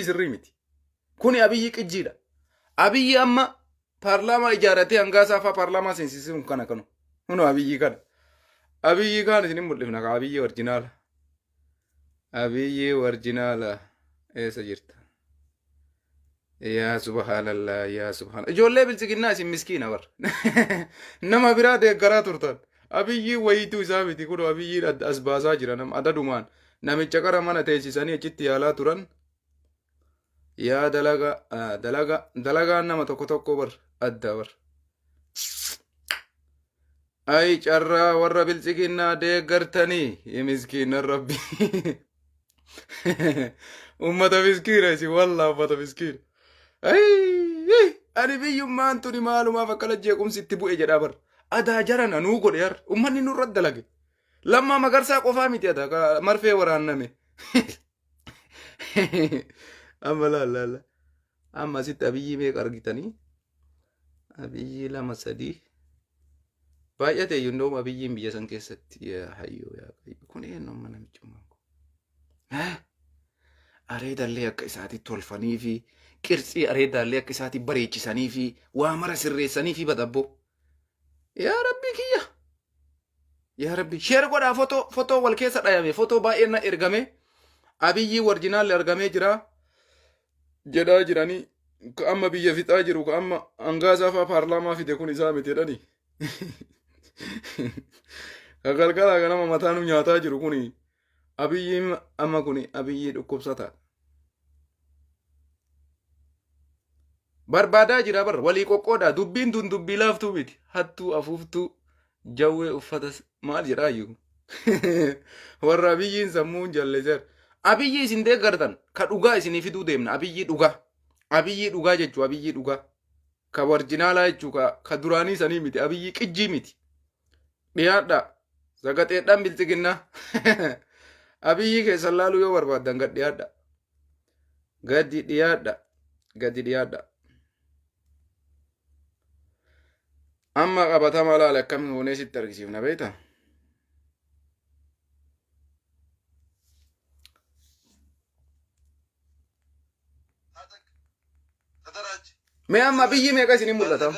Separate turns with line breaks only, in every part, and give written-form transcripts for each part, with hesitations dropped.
sirrimiti. Kuni abiyyi qijjiidha. Abiyyi amma paarlaamaa ijaarratee hangaasaa fa'aa paarlaamaa seensisuun kana kanu. Huno abiyyi kana. Abiyyi kaan isin mul'ifna ka abiyyi orjinaala. Abiyyi orjinaala eessa jirta? Yaa subhaanallah yaa subhaanallah. Ijoollee bilchiginnaa isin miskiina bar. Nama biraa deeggaraa turtan. Abiyyi wayiituu isaa miti kun abiyyi as baasaa jira nam adadumaan. Namicha qara mana teessisanii achitti yaalaa turan. Yaa dalagaan nama tokko bar adda bar. Ay carraa warra bilchiginnaa deeggartanii miskiina rabbi. Ummata miskiina isin wallaa ummata miskiina. Ay ani biyyummaan tuni maalumaaf akkana jeequmsi itti bu'e jedhaa bar. Adaa jaran anuu godhe yar ummanni nurra dalage. Lammaa Magarsaa qofaa miti adaa marfee waraanname. Amma laalla. Amma asitti abiyyi meeqa argitanii? Abiyyi lama sadii. Baay'ate yundoo abiyyiin biyya san keessatti yaa hayyoo yaa qayyo. Kun eenyummaa namichummaa kun. Areedallee akka isaatti tolfanii fi qirxii areedallee akka isaatti bareechisanii fi waa mara sirreessanii fi badabboo. Yaa Rabbi kiyya. Yaa Rabbi sheer godhaa footoo wal keessa dhayame footoo baay'een na ergame abiyyi orjinaalli argamee jira jedhaa jiranii ka amma biyya fixaa jiru ka amma hangaasaa fa'aa paarlaamaa fide kun isaa miti jedhanii. Ka galgalaa ganama mataanu nyaataa jiru kuni abiyyiin amma kuni abiyyi dhukkubsataa. Barbaadaa jira bar walii qoqqoodaa dubbiin tun dubbii laaftuu miti hattuu afuuftuu jawwee uffata maal jedhaayyuu. Warra abiyyiin sammuun jalleser. Abiyyi isin deeggartan ka dhugaa isinii fiduu deemna abiyyi dhugaa. Abiyyi dhugaa jechuu abiyyi dhugaa. Ka orjinaalaa jechuu ka duraanii sanii miti abiyyi qijjii miti. Dhiyaadha sagaxeedhaan bilchiginnaa. Abiyyi keessan laaluu yoo barbaaddan gad dhiyaadha. Gadi dhiyaadha. Gadi dhiyaadha. Amma qabatamaa laala akkamiin hoonee sitti argisiifna beektaa? Mee amma abiyyi meeqa isin mul'ata?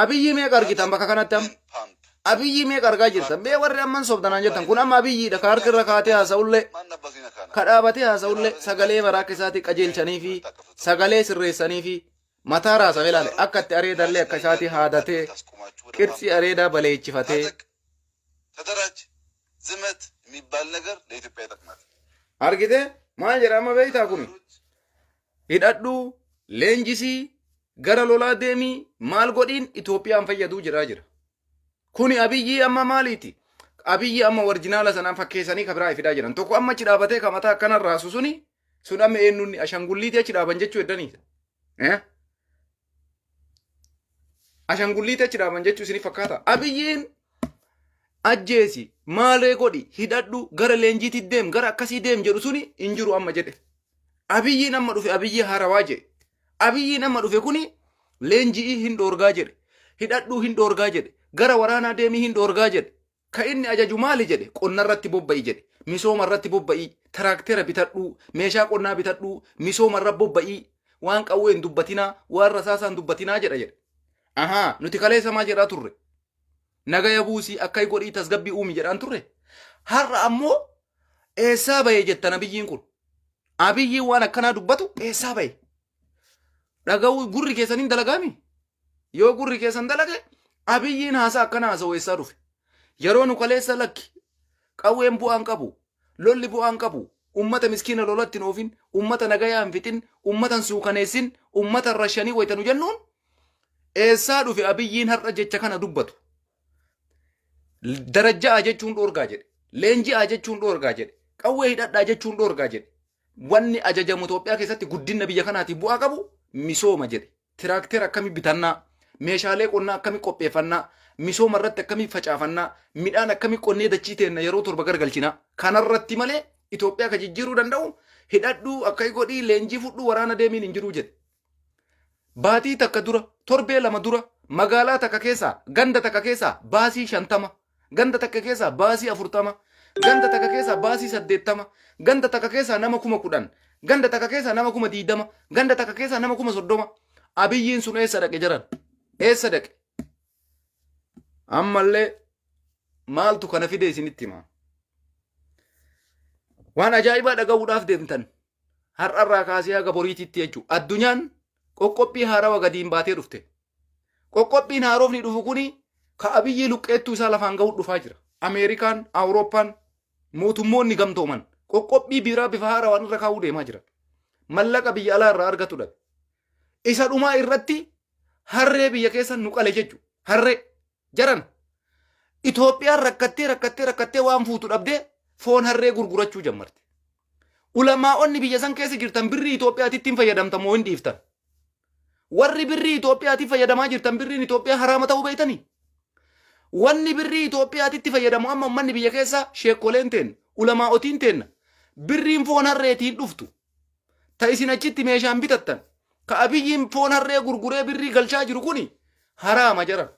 Abiyyi meeqa argitan bakka kanatti amma? Abiyyi meeqa argaa jirtan? Mee warri amman sobdanaan jettan kun amma abiyyiidha ka harka irra kaatee haasa'ullee ka dhaabatee haasa'ullee sagalee maraakka isaatii qajeelchanii fi sagalee sirreessanii fi mataa raasa ilaale akka itti areedallee akka isaatii haadatee qirxii areedaa baleechifatee.
ተደራጅ ዝመት የሚባል ነገር ለኢትዮጵያ ይጠቅማል።
Argite maal jedha amma beektaa kun hidhadhu leenjisii gara lolaa deemii maal godhiin Itoophiyaan fayyaduu jira. Kuni abiyyi amma maaliiti? Abiyyi amma orjinaala sanaan fakkeessanii ka biraa fidaa jiran. Tokko amma achi dhaabatee ka mataa akkanan raasu sun amma eenyunni ashangulliitii achi dhaaban jechuu eddanii. Ashangulliitii achi dhaaban jechuu isinii fakkaata. Abiyyiin ajjeesi maalee godhi hidhadhu gara leenjiitti deem gara akkasii deem jedhu suni hin jiru amma jedhe. Abiyyiin amma dhufe abiyyi haarawaa jedhe. Abiyyiin amma dhufe kuni leenjii hin dhoorgaa jedhe. Hidhadhuu hin dhoorgaa jedhe. Gara waraanaa deemii hin dhoorgaa jedhe. Ka inni ajaju maali jedhe qonna irratti bobba'i jedhe. Misooma irratti bobba'i. Taraktera bitadhuu meeshaa qonnaa bitadhuu misooma irra bobba'i. Waan qawwee hin dubbatinaa waan rasaasaan dubbatinaa jedha jedhe. Ahaa nuti kaleessa maa jedhaa turre. Nagaya buusii akka godhii tasgabbii uumi jedhaan turre. Har'a ammoo eessaa bahe jettan abiyyiin kun. Abiyyiin waan akkanaa dubbatu eessaa bahe. Dhaga'uu gurri keessaniin dalagaami. Yoo gurri keessan dalage abiyyiin haasaa akkana haasa'u eessaa dhufe. Yeroo nu kaleessa lakki qawween bu'aan qabu lolli bu'aan qabu ummata miskiina lolatti hin oofin ummata nagayaa hin fixin ummata suukaneessin ummata rashanii waytanu jennuun eessaa dhufe abiyyiin har'a jecha kana dubbatu. Darajjaa jechuun dhoorgaa jedhe. Leenji'aa jechuun dhoorgaa jedhe. Qawwee hidhadhaa jechuun dhoorgaa jedhe. Wanni ajajamu Itoophiyaa keessatti guddina biyya kanaatiif bu'aa qabu misooma jedhe. Tiraktera akkamii bitannaa, meeshaalee qonnaa akkamii qopheeffannaa, misooma irratti akkamii facaafannaa, midhaan akkamii qonnee dachii teenna yeroo torba gargalchinaa. Kanarratti malee Itoophiyaa ka jijjiiruu danda'u hidhadhuu akka godhii leenjii fudhuu waraana deemiin hin jiru jedhe. Baatii takka dura torbee lama dura magaalaa takka keessaa ganda takka keessaa baasii 50 ganda takka keessaa baasii 40 ganda takka keessaa baasii 80 ganda takka keessaa nama 10,000 ganda takka keessa nama 20,000 ganda takka keessa nama 30,000 abiyyiin sun eessa dhaqe jiran eessa dhaqe ammallee maaltu kana fide isinitti hima waan ajaa'ibaa dhaga'uudhaaf deemtan har'arraa kaasee haga boriititti jechuudha addunyaan qoqqophii haarawa gadiin baatee dhufte qoqqophiin haaroofni dhufu kuni ka abiyyii luqqeettuu isaa lafaan ga'uu dhufaa jira ameerikaan awurooppaan mootummoonni gamtooman qoqqophii biraa bifa haarawaan irra kaa'uu deemaa jira mallaqa biyya alaa irraa argatu dhabe isa dhumaa irratti harree biyya keessa nu qale jechuudha harree jaran Itoophiyaan rakkattee waan fuutu dhabdee foon harree gurgurachuu jammarte ulamaa'onni biyya san keessa jirtan birrii Itoophiyaatitti hin fayyadamtan moo hin dhiiftan warri birrii Itoophiyaatti fayyadamaa jirtan birriin Itoophiyaa haraama ta'uu beeytanii wanni birrii Itoophiyaatti fayyadamu amma ummanni biyya keessa sheekoleen teenna ulamaa'otiin teenna birriin foon harreetiin dhuftu ta isin achitti meeshaan bitattan ka abiyyiin foon harree gurguree birrii galchaa jiru kuni haraama jara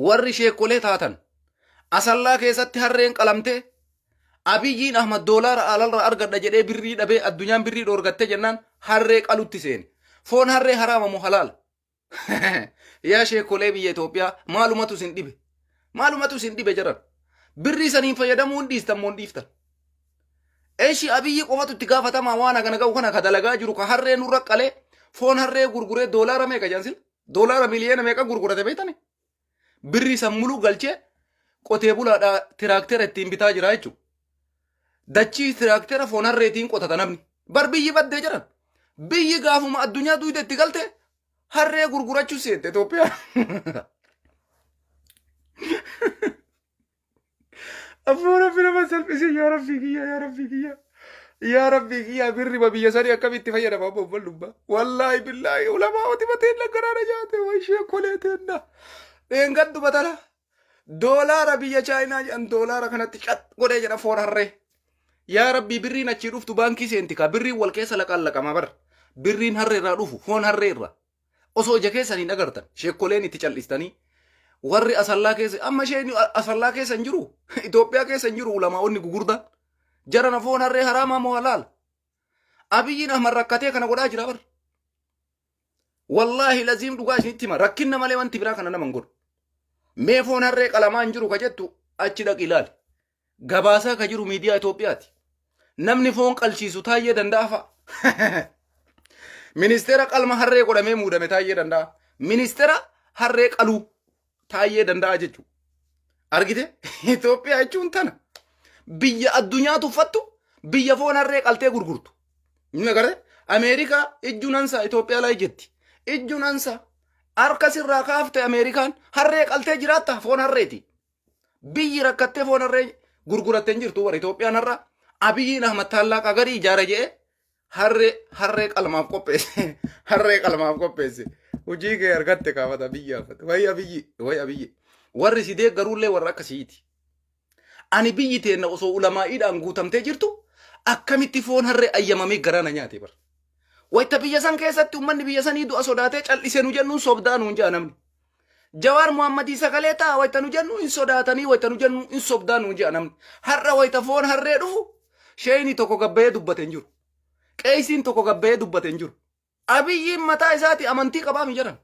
warri sheekolee taatan asallaa keessatti harreen qalamtee abiyyiin ahmad doolaara alalra argadha jedhee birrii dhabee addunyaan birrii dhoorgatte jennaan harree qalutti seene foon harree haraama moo halaala yaa sheekolee biyya Itoophiyaa maalumatu isin dhibe jaran birrii saniin fayyadamuu hin dhiistan moo hin dhiiftan eeshi abiyyi qofatu itti gaafatamaa waan hagana ga'u kana ka dalagaa jiru ka harree nurra qalee foon harree gurguree doolaara meeqa jaansil doolaara miliyoona meeqa gurgurate beeytani birrii san muluu galchee qotee bulaadhaa tiraaktera ittiin bitaa jira jechuudha dachii tiraaktera foon harreetiin qotata namni bar biyyi baddee jiran biyyi gaafuma addunyaa duyda itti galte harree gurgurachuu seente Itoophiyaa afuura filama salphise yaa rabbii kiyya birriba biyya sanii akkamitti fayyadama bobbal dubba wallaahi billaahi ulamaa oti bateen laggaraana jaate wayishee koleeteenna dheengaddu batala doolaara biyya chaayinaa jedhan doolaara kanatti qat godhee jedha foon harree yaa rabbii birriin achii dhuftu baankii seenti ka birriin wal keessa laqaallaqama bara birriin harree irraa dhufu foon harree irraa osoo ija keessanii agartan sheekoleen itti cal'istanii warri asallaa keessa amma isheen asallaa keessa hin jiru Itoophiyaa keessa hin jiru ulamaa'onni gugurdaan jarana foon harree haraamaa moo halaala abiyyiin ahmad rakkatee kana godhaa jira bar wallaahi laziim dhugaa isinitti hima rakkinna malee wanti biraa kana nama hin godhu mee foon harree qalamaa hin jiru ka jettu achi dhaqi ilaali gabaasaa ka jiru miidiyaa Itoophiyaati namni foon qalchiisu taayyee danda'a fa'a ministeera qalma harree godhamee muudame taayyee danda'a ministeera harree qaluu taayyee danda'a jechuudha argite Itoophiyaa jechuun tana biyya addunyaa tuffattu biyya foon harree qaltee gurgurtu inni agarre Ameerikaa ijjunansa Itoophiyaa laa jetti ijjunansa harka sirraa kaafte Ameerikaan harree qaltee jiraatta foon harreeti biyyi rakkattee foon harree gurgurattee hin jirtu warra Itoophiyaan har'a abiyyiin ahmad taallaaqa garii ijaara jedhee harree qalmaaf qopheesse hojii kee argatte kaafata biyyaafate way abiyyi warri si deeggaruullee warra akkasiiti ani biyyi teenna osoo ulamaa'iidhaan guutamtee jirtu akkamitti foon harree ayyamamee garaana nyaate bara wayta biyya san keessatti ummanni biyya sanii du'a sodaatee cal'isee nu jennuun sobdaa nuun jaa namni Jawaar Muhammadii sagalee ta'a wayta nu jennu hin sodaatanii wayta nu jennu hin sobdaa nuun jaa namni har'a wayta foon harree dhufu sheeyni tokko gabba'ee dubbate hin jiru qeeysiin tokko gabba'ee dubbate hin jiru abiyyiin mataa isaati amantii qabaa mi jedhan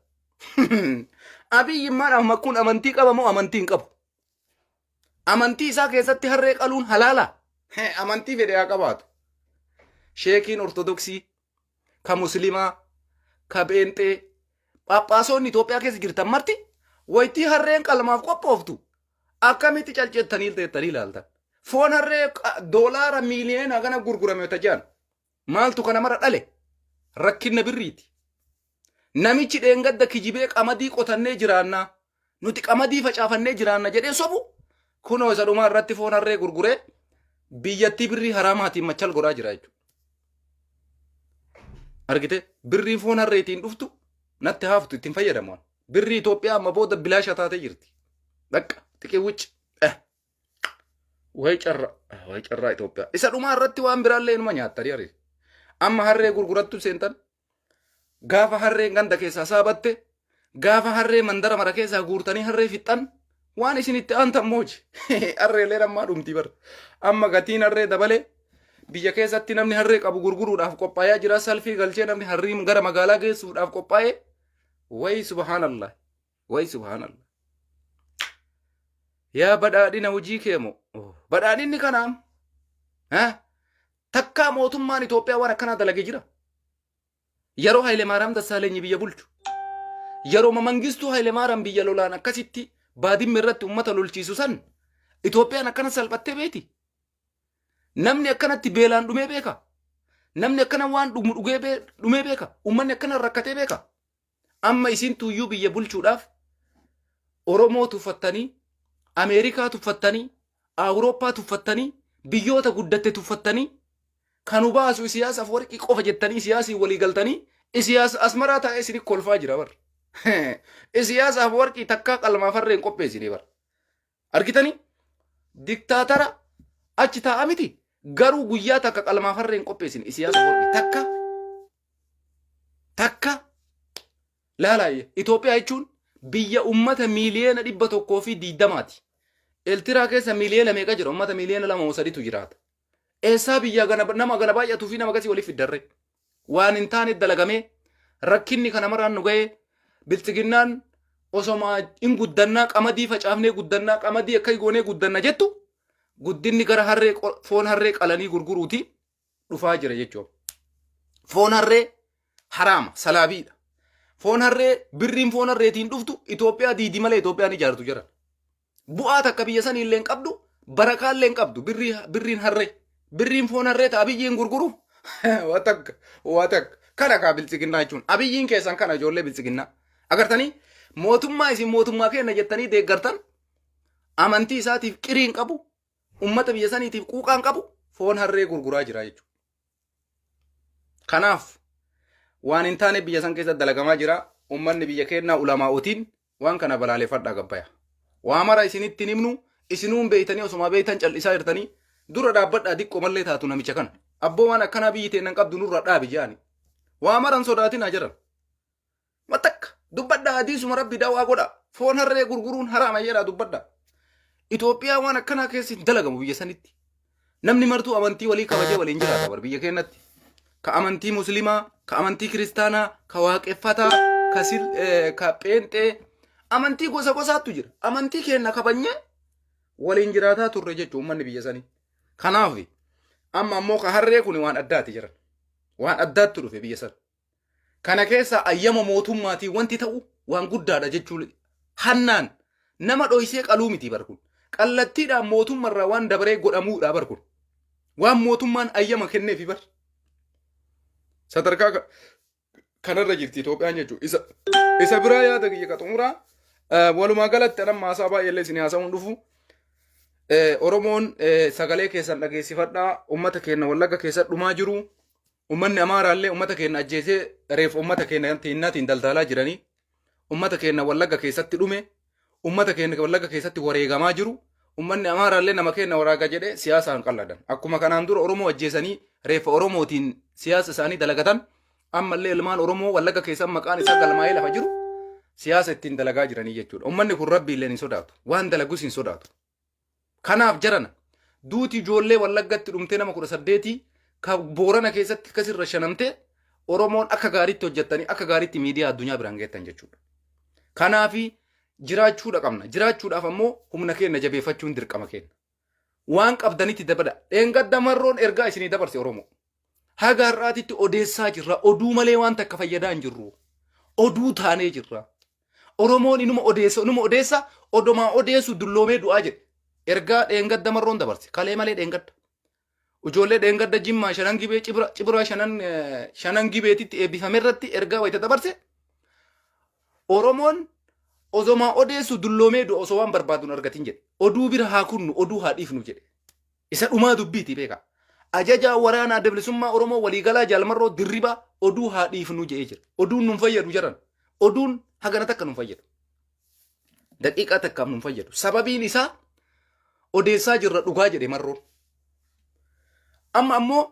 abiyyiin maadhaaf makkuun amantii qaba moo amantii hin qabu amantii isaa keessatti harree qaluun halaala amantii fedhe haa qabaatu sheekiin ortodoksii ka muslimaa ka beenxee phaaphaasonni Itoophiyaa keessa jirtan marti waytii harreen qalmaaf qophooftu akkamitti calceettanii teettanii ilaaltan foon harree doolaara miiliyoona gana gurgurame tajaan maaltu kana mara dhale rakkinna birriiti namichi dheengadda kijibee qamadii qotannee jiraannaa nuti qamadii facaafannee jiraanna jedhee sobu kunoo isa dhumaa irratti foon harree gurguree biyyattii birrii haraamaatiin machal godhaa jira jechuudha argite birrii foon harreetiin dhuftu natti haaftu ittiin fayyadamuun birrii Itoophiyaa amma booda bilaasha taatee jirti dhaqqa xiqqee wucci way carraa Itoophiyaa isa dhumaa irratti waan biraallee inuma nyaattanii ariif amma harree gurgurattu seentan gaafa harreen ganda keessaa saabatte gaafa harree mandara mara keessaa guurtanii harree fixxan waan isin itti aantan mooji harreelee ammaa dhumti bar amma gatiin harree dabalee biyya keessatti namni harree qabu gurguruudhaaf qophaa'aa jira. Salfii galchee namni harrii gara magaalaa geessuudhaaf qophaa'e. Way subhaanallah. Way subhaanallah. Yaa badhaadhina hojii keemo. Badhaadhinni kanaam. Takkaa mootummaan Itoophiyaa waan akkanaa dalagee jira. Yeroo Hayilemaariyaam Dassaaleenyi biyya bulchu. Yeroo Mangistuu Hayilemaariyaam biyya lolaan akkasitti baadimmi irratti uummata lolchiisu san Itoophiyaan akkana salphattee beeti. Namni akkanatti beelaan dhumee beeka. Namni akkana waan dhumee beeka. Uummanni akkana rakkatee beeka. Amma isin tuyyuu biyya bulchuudhaaf Oromoo tuffattanii, Ameerikaa tuffattanii, Awurooppaa tuffattanii, biyyoota guddatte tuffattanii, kanu baasu Isiyaas Afwerqii qofa jettanii Isiyaasii walii galtanii, Isiyaas Asmaraa taa'ee isin kolfaa jira bar. Isiyaas Afwerqii takkaa qalmaa farreen qopheessine bar. Argitanii? Diktaatara achi taa'a miti. Garuu guyyaa takka qalmaa farreen qopheessine Isiyaas Afwerqii takka laalaaye. Itoophiyaa jechuun biyya ummata miiliyoona 120 Eertiraa keessa miiliyoona meeqa jira? Ummata miiliyoona 2 jiraata. Eessaa biyya nama gana baay'atuu fi nama gasii waliif fiddarre. Waan hin taane dalagamee rakkinni kana maraan nu ga'ee bilchiginnaan osoma in guddannaa qamadii facaafnee guddannaa qamadii akka goonee guddanna jettu guddinni gara harree foon harree qalanii gurguruuti dhufaa jira jechuudha. Foon harree haraama salaabiidha. Foon harree birriin foon harreetiin dhuftu Itoophiyaa diidi malee Itoophiyaan ijaartu jira. Bu'aa takka biyya sanii illee hin qabdu, barakaa illee hin qabdu birriin harree. Birriin foon harree ta'a abiyyiin gurguru. Watakka. Kana kaa bilchiginnaa jechuun abiyyiin keessan kana ijoollee bilchiginnaa. Agartanii mootummaa isin mootummaa kenna jettanii deeggartan amantii isaatiif qiriin qabu, ummata biyya saniitiif quuqaan qabu, foon harree gurguraa jira jechuudha. Kanaaf waan hin taane biyya san keessa dalagamaa jira. Ummanni biyya kennaa ulamaa'otiin waan kana balaaleffadhaa gabbaya. Waa mara isinitti himnu isinuun beeytanii osuma beeytan cal'isaa jirtanii dura dhaabbadhaa diqqoo mallee taatu namicha kana. Abboo waan akkanaa biyyi teennan qabdu nurra dhaabi jaani. Waa maran sodaatin haa jiran. Matakka dubbadhaa hadiisuma rabbi dawaa godha. Foon harree gurguruun haraama jedhaa dubbadhaa. Itoophiyaa waan akkanaa keessi dalagamu biyya sanitti. Namni martuu amantii walii kabajee waliin jiraata bar biyya keenyatti. Ka amantii muslimaa, ka amantii kiristaanaa, ka waaqeffataa, ka pheenxee, amantii gosa gosaattu jira. Amantii keenya kabajnee waliin jiraataa turre jechuun uummanni biyya sanii. Kanaaf amma ammoo ka harree kun waan addaati jiran. Waan addaatti dhufe biyya sana. Kana keessa ayyama mootummaatii wanti ta'u waan guddaadha jechuun hannaan nama dhoysee qaluu miti bar kun. Qallattiidhaan mootummarraa waan dabaree godhamuudha bar kun. Waan mootummaan ayyama kenneefi bar. Sadarkaa kanarra jirti Itoophiyaan jechuudha. Isa biraa yaada kiyya qaxumuraa walumaa galatti anam maasaa baay'eellee isin haasa'uun dhufu. Oromoon sagalee keessan dhageessifadhaa. Uummata keenya Wallagga keessa dhumaa jiru. Uummanni Amaaraallee uummata keenya ajjeesee reef uummata keenya tiinnaatiin daldalaa jiranii. Uummata keenya Wallagga keessatti dhume. Uummata keenya Wallagga keessatti wareegamaa jiru. Uummanni Amaaraallee nama keenya waraaga jedhee siyaasaan qalladan. Akkuma kanaan dura Oromoo ajjeesanii reefa Oromootiin siyaasa isaanii dalagatan. Ammallee ilmaan Oromoo Wallagga keessan maqaan isaa galmaa'ee lafa jiru. Siyaasa ittiin dalagaa jiranii jechuudha. Uummanni kun rabbi illee hin sodaatu. Waan dalagus hin sodaatu. Kanaaf jarana duuti ijoollee Wallaggatti dhumtee nama 18 ka Boorana keessatti akkasirra shanamtee Oromoon akka gaariitti hojjettanii akka gaariitti miidiyaa addunyaa biraan geettan jechuudha. Kanaaf jiraachuudha qabna. Jiraachuudhaaf ammoo humna keenya jabeeffachuun dirqama keenya. Waan qabdanitti dabada. Dheengadda marroon ergaa isinii dabarse Oromoo. Haga har'aatitti odeessaa jirra. Oduu malee waan takka fayyadaa hin jirru. Oduu taanee jirra. Oromoon inuma odeessa odomaa odeessu dulloomee du'aa jedhe. Ergaa dheengadda marroon dabarse. Kalee malee dheengadda. Ijoollee dheengadda Jimmaa shanan gibee Cibraa shanan gibeetitti eebbifame irratti ergaa wayita dabarse. Oromoon ozomaa odeessu dulloomee du'a osoo waan barbaadu argatin jedhe. Oduu bira haa kunnu, oduu haa dhiifnu jedhe. Isa dhumaa dubbiiti beeka. Ajajaa waraanaa adda bilisummaa Oromoo waliigalaa jaalmarroo dirribaa oduu haa dhiifnu jedhee jira. Oduun nun fayyadu jiran. Oduun hagana takka nun fayyadu. Daqiiqaa takkaaf nun fayyadu. Sababiin isaa odeessaa jirra dhugaa jedhe marroon. Amma ammoo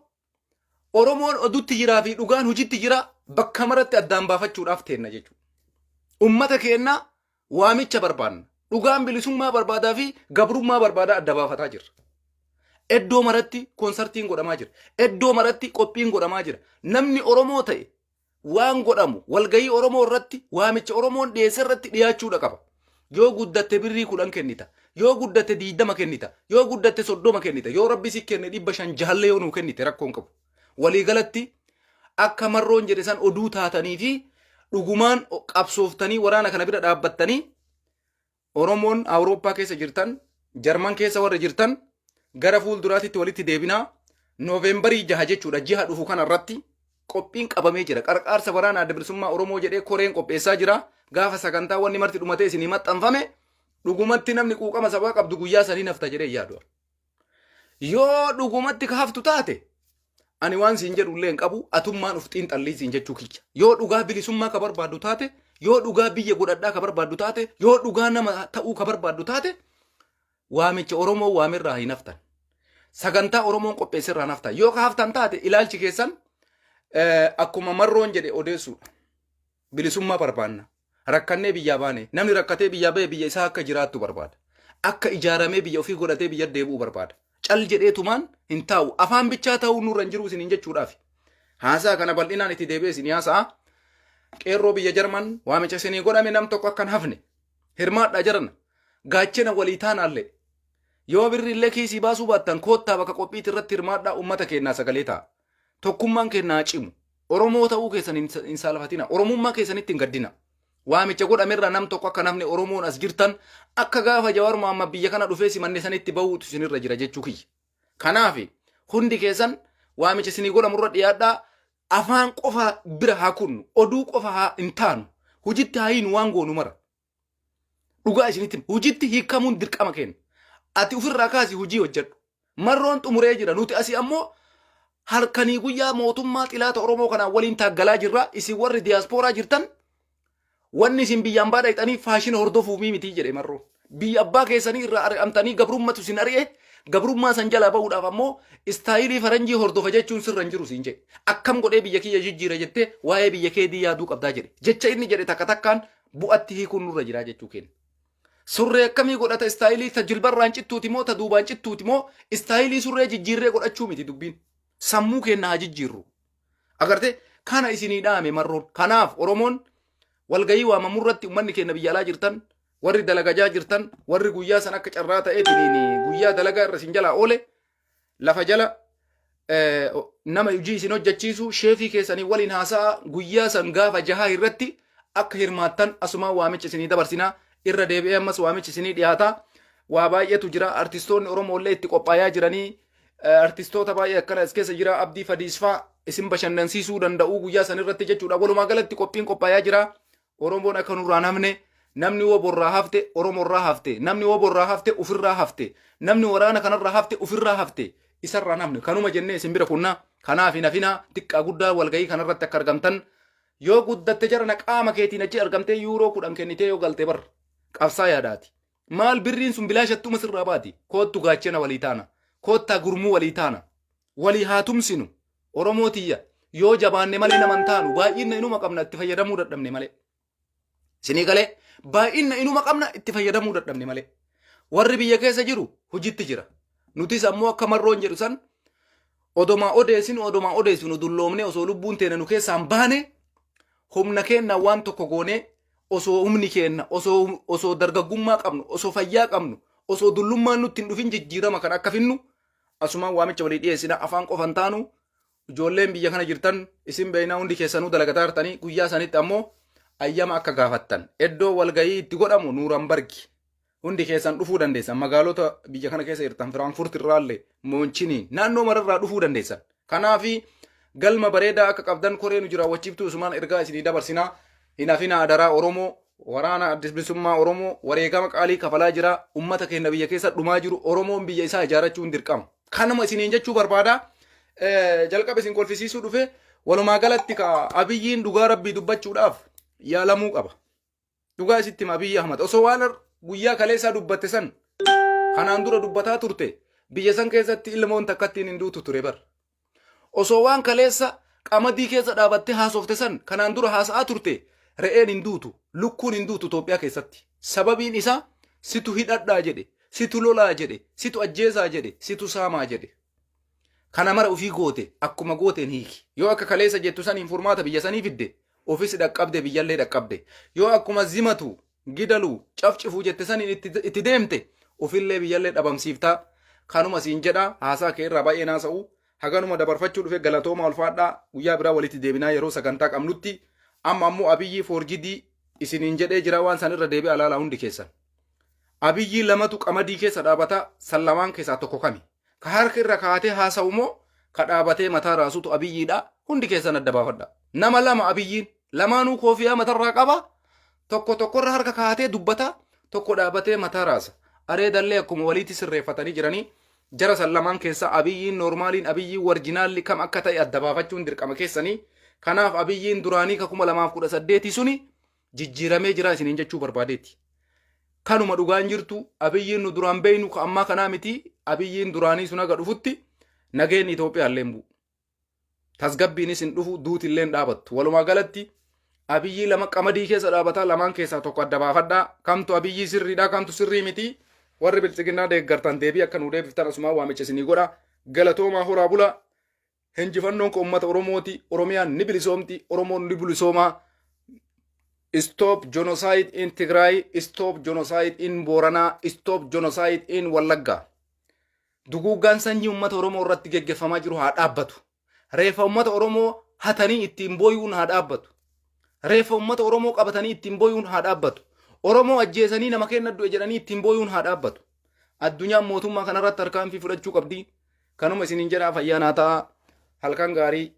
Oromoon oduutti jiraa fi dhugaan hojiitti jira bakka maratti addaan baafachuudhaaf teenna jechuudha. Ummata keenya waamicha barbaanna. Dhugaan bilisummaa barbaadaa fi gabrummaa barbaadaa adda baafataa jirra. Iddoo maratti konsartiin godhamaa jira. Iddoo maratti qophiin godhamaa jira. Namni Oromoo ta'e waan godhamu walgayii Oromoo irratti waamicha Oromoon dhiyeesse irratti dhiyaachuudha qaba. Yoo guddatte birrii 10 kennita. Yoo guddatte 20 kennita. Yoo guddatte 30 kennita. Yoo rabbi si kenne 500 jaalle yoo nuu kennite rakkoon qabu. Waliigalatti akka marroon jedhe san oduu taatanii fi dhugumaan qabsooftanii waraana kana bira dhaabbattanii Oromoon Awurooppaa keessa jirtan, Jarman keessa warra jirtan gara fuulduraatti walitti deebinaa Nooveembarii 6 jechuudha jiha dhufu kana irratti qophiin qabamee jira. Qarqaarsa waraana adda bilisummaa Oromoo jedhee koreen qopheessaa jira. Gaafa sagantaa wanni marti dhumatee isinii maxxanfame dhugumatti namni quuqama sabaa qabdu guyyaa sanii nafta jedhee yaadu. Yoo dhugumatti haftu taate ani waan siin jedhu illee hin qabu atummaan uf xiinxallii siin jechuu kiyya. Yoo dhugaa bilisummaa ka barbaaddu taate, yoo dhugaa biyya godhadhaa ka barbaaddu taate, yoo dhugaa nama ta'uu ka barbaaddu taate waamicha Oromoo waamirraa hin haftan. Sagantaa Oromoon qopheessirraa hin haftan. Yoo ka haftan taate ilaalchi keessan akkuma marroon jedhe odeessuudha. Bilisummaa barbaanna. Rakkannee biyyaa baane. Namni rakkatee biyyaa ba'e biyya isaa akka jiraattu barbaada. Akka ijaaramee biyya ofii godhatee biyya deebi'uu barbaada. Cal jedheetumaan hin taa'u. Afaan bichaa ta'uu nurra hin jiru isin jechuudhaaf. Haasaa kana bal'inaan itti deebi'ee isin haasa'a. Qeerroo biyya Jarman waamicha isinii godhame nam tokko akka hin hafne. Hirmaadhaa jarana. Gaachena walii taanaallee. Yoo birri illee kiisii baasuu baattan koottaa bakka qophiitti irratti hirmaadhaa uummata kennaa sagalee ta'a. Tokkummaan kennaa cimu. Oromoo ta'uu keessan hin saalfatina. Oromummaa keessanitti hin gaddina. Waamicha godhamerraa nam tokko akka namni Oromoon as jirtan akka gaafa Jawaar Mohaammed biyya kana dhufee simanne sanitti bahuutu isinirra jira jechuu kiyya. Kanaaf hundi keessan waamicha isinii godhamurra dhiyaadhaa afaan qofa bira haa kunnu, oduu qofa haa hin taanu, hojiitti haa hiinu waan goonu mara. Dhugaa isinitti hojiitti hiikamuun dirqama kenna. Ati ofirraa kaasii hojii hojjedhu. Marroon xumuree jira nuti asii ammoo halkanii guyyaa mootummaa xilaata Oromoo kanaan waliin taaggalaa jirra. Isin warri diyaaspooraa jirtan wanni isin biyyaan baadha hixanii faashina hordofuuf miti jedhe marroon. Biyya abbaa keessanii irraa ari'amtanii gabrummatu isin ari'e gabrummaa san jalaa bahuudhaaf ammoo istaayilii faranjii hordofa jechuun sirra hin jiru siin jedhe. Akkam godhee biyya kiyya jijjiira jettee waa'ee biyya keetii yaaduu qabdaa jedhe. Jecha inni jedhe takka takkaan bu'atti hiikuun nurra jira jechuu kenna. Surree akkamii godhata istaayilii ta jilbarraan cittuuti moo ta duubaan cittuuti moo istaayilii surree jijjiirree godhachuu miti dubbiin. Sammuu kenna haa jijjiirru. Agartee kana isinii dhaame marroon. Kanaaf Oromoon walgayii waamamurratti uummanni keenya biyya alaa jirtan, warri dalagajaa jirtan, warri guyyaa san akka carraa ta'eetiin guyyaa dalagaa irra isin jalaa oole lafa jala nama hojii isin hojjechiisu sheefii keessanii waliin haasa'a guyyaa san gaafa jahaa irratti akka hirmaattan asumaan waamicha isinii dabarsinaa irra deebi'ee ammas waamicha isinii dhiyaata. Waa baay'eetu jira. Artistoonni Oromoo illee itti qophaayaa jiranii artistoota baay'ee akkana as keessa jira. Abdii Fadiisfaa isin bashannansiisuu danda'u guyyaa san irratti jechuudha. Walumaa galatti qophiin qophaayaa jira. Oromoon akka nurraa namne namni woo borraa hafte Oromoorraa hafte namni woo borraa hafte ofirraa hafte namni waraana kanarraa hafte ofirraa hafte isarraa namne kanuma jennee isin bira kunna. Kanaaf hinafinaa xiqqaa guddaa walgayii kanarratti akka argamtan yoo guddatte jarana qaama keetiin achi argamtee yuuroo 10 kennitee yoo galte bar qabsaa yaadaati. Maal birriin sun bilaashattuma sirraa baati. Koottu gaachena walii taana. Koottaa gurmuu walii taana. Walii haa tumsinu. Oromootiyya yoo jabaanne malee naman taanu baay'inna inuma qabna itti fayyadamuu dadhabne malee. Sinii galee baay'inna inuma qabna itti fayyadamuu dadhabne malee. Warri biyya keessa jiru hojiitti jira. Nutis ammoo akka marroon jedhu san odomaa odeessinu dulloomne osoo lubbuun teena nu keessaan baane humna keenna waan tokko goonee osoo humni keenna osoo dargaggummaa qabnu osoo fayyaa qabnu osoo dullummaan nutti hin dhufin jijjiirama kan akka finnu asumaan waamicha walii dhiyeessina afaan qofan taanu ijoolleen biyya kana jirtan isin beeynaa hundi keessanuu dalagataa jirtanii guyyaa sanitti ammoo ayyama akka gaafattan iddoo walgayii itti godhamu Nuurambargi hundi keessan dhufuu dandeessan magaalota biyya kana keessa jirtan Firaanfurt irraallee Moonchini naannoo mararraa dhufuu dandeessan. Kanaafi galma bareedaa akka qabdan koree nu jiraawwachiiftu isumaan ergaa isinii dabarsinaa. Hinafina adaraa Oromoo waraana adda bilisummaa Oromoo wareegama qaalii kafalaa jira. Ummata keenya biyya keessa dhumaa jiru Oromoon biyya isaa ijaarrachuun dirqama. Kanuma isiniin jechuu barbaada. Jalqaba isin kolfisiisuu dhufe walumaa galatti ka Abiyyiin dhugaa rabbii dubbachuudhaaf yaalamuu qaba. Dhugaa isitti Abiyyi Ahmad osoo waan guyyaa kaleessaa dubbatte san kanaan dura dubbataa turte biyya san keessatti ilmoon takkattiin hin duutu ture bar. Osoo waan kaleessa qamadii keessa dhaabattee haasofte san kanaan dura haasa'aa turte re'een hin duutu, lukkuun hin duutu Itoophiyaa keessatti. Sababiin isaa situ hidhadhaa jedhe, situ lolaa jedhe, situ ajjeesaa jedhe, situ saamaa jedhe. Kana mara ofii goote akkuma gooteen hiiki. Yoo akka kaleessa jettu saniin furmaata biyya sanii fidde ofis dhaqqabde biyyallee dhaqqabde. Yoo akkuma zimatu gidalu cafcifuu jette saniin itti deemte ofillee biyyallee dhabamsiiftaa. Kanuma siin jedha haasaa kee irraa baay'ee naasa'u. Haganuma dabarfachuu dhufe galatooma ulfaadhaa guyyaa biraa walitti deebinaa yeroo sagantaa qabnutti. Amma ammoo Abiyyi foorjidii isiniin jedhee jira waan san irra deebi'aa ilaalaa hundi keessan. Abiyyi lamatu qamadii keessa dhaabata sallamaan keessaa tokko kami. Ka harka irra kaatee haasa'u moo ka dhaabatee mataa raasutu Abiyyiidha hundi keessan adda baafadha. Nama lama Abiyyiin lamaanuu koofiyaa matarraa qaba. Tokko tokkorra harka kaatee dubbata tokko dhaabatee mataa raasa. Areedallee akkuma walitti sirreeffatanii jiranii jara sallamaan keessa Abiyyiin normaaliin Abiyyiin warjinaalli kam akka ta'e adda baafachuun dirqama keessanii. Kanaaf Abiyyiin duraanii ka 2018 suni jijjiiramee jira isiniin jechuu barbaadeetti. Kanuma dhugaan jirtu Abiyyiin nu duraan beeynu ka ammaa kanaa miti. Abiyyiin duraanii sun aga dhufutti nageen Itoophiyaa illee bu'u. Tasgabbiinis hin dhufu duuti illee dhaabattu. Walumaa galatti Abiyyii lama qamadii keessa dhaabataa lamaan keessaa tokko adda baafadhaa. Kamtu Abiyyii sirriidha kamtu sirrii miti. Warri bilchiginaa deeggartan deebii akka nu deebiftan asumaa waamicha isinii godha. Galatoomaa horaa bula. Hinjifannoon ko uummata Oromooti. Oromiyaan ni bilisoomti. Oromoon ni bilisoomaa. Stop genocide in Tigray. Stop genocide in Boranaa. Stop genocide in Wallagga. Duguuggaan sanyii uummata Oromoo irratti geggeeffamaa jiru haa dhaabbatu. Reeffa uummata Oromoo hatanii ittiin booyuun haa dhaabbatu. Reeffa uummata Oromoo qabatanii ittiin booyuun haa dhaabbatu. Oromoo ajjeesanii nama kenna du'e jedhanii ittiin booyuun haa dhaabbatu. Addunyaan mootummaa kanarratti harkaanfii fudhachuu qabdi. Kanuma isiniin jedhaa fayyaa naa ta'a. Halkan gaarii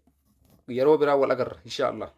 yeroo biraa wal agarra insha Allah.